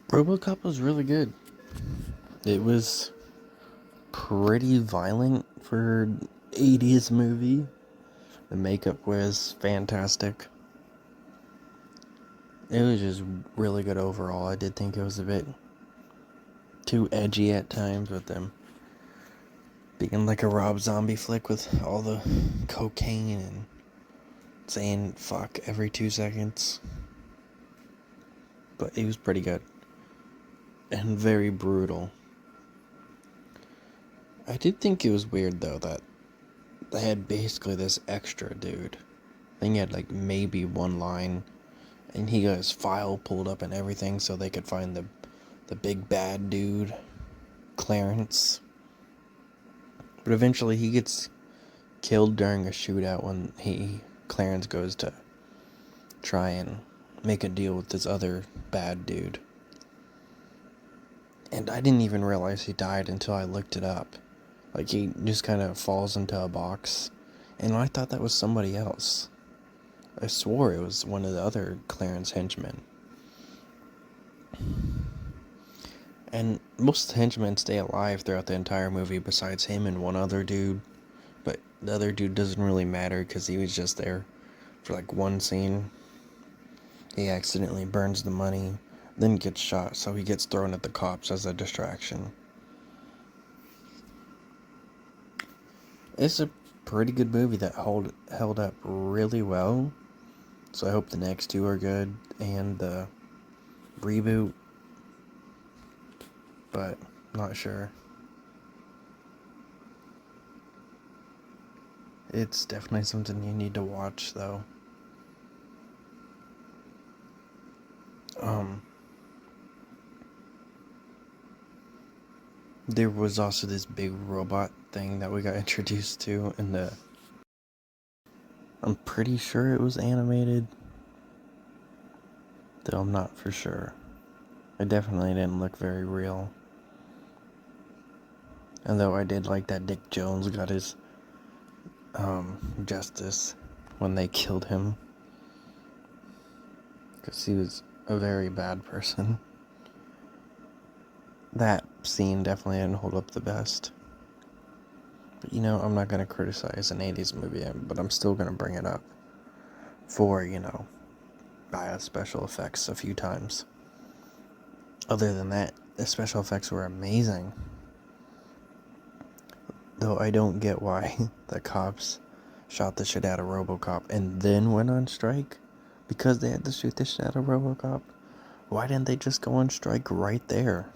RoboCop was really good. It was pretty violent for 80s movie. The makeup was fantastic. It was just really good overall. I did think it was a bit too edgy at times with them being like a Rob Zombie flick with all the cocaine and saying fuck every 2 seconds. But it was pretty good. And very brutal. I did think it was weird though that they had basically this extra dude. I think he had like maybe one line, and he got his file pulled up and everything so they could find the big bad dude, Clarence. But eventually he gets killed during a shootout when Clarence goes to try and make a deal with this other bad dude. And I didn't even realize he died until I looked it up. Like, he just kind of falls into a box. And I thought that was somebody else. I swore it was one of the other Clarence henchmen. And most henchmen stay alive throughout the entire movie besides him and one other dude. But the other dude doesn't really matter because he was just there for like one scene. He accidentally burns the money, then gets shot, so he gets thrown at the cops as a distraction. It's a pretty good movie that held up really well. So I hope the next two are good, and the reboot, but not sure. It's definitely something you need to watch, though. There was also this big robot thing that we got introduced to in the... I'm pretty sure it was animated, though I'm not for sure. It definitely didn't look very real. And though I did like that Dick Jones got his justice when they killed him, because he was a very bad person. That scene definitely didn't hold up the best. But I'm not going to criticize an 80s movie, but I'm still going to bring it up for, bad special effects a few times. Other than that, the special effects were amazing. Though I don't get why the cops shot the shit out of RoboCop and then went on strike. Because they had to shoot the shit out of RoboCop. Why didn't they just go on strike right there?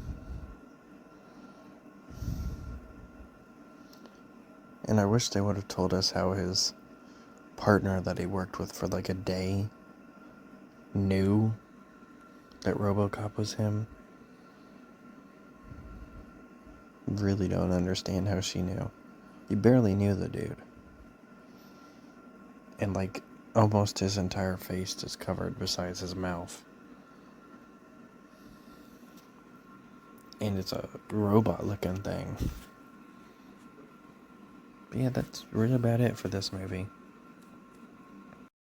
And I wish they would have told us how his partner that he worked with for like a day knew that RoboCop was him. Really don't understand how she knew. You barely knew the dude. And like almost his entire face is covered besides his mouth. And it's a robot looking thing. But yeah, that's really about it for this movie.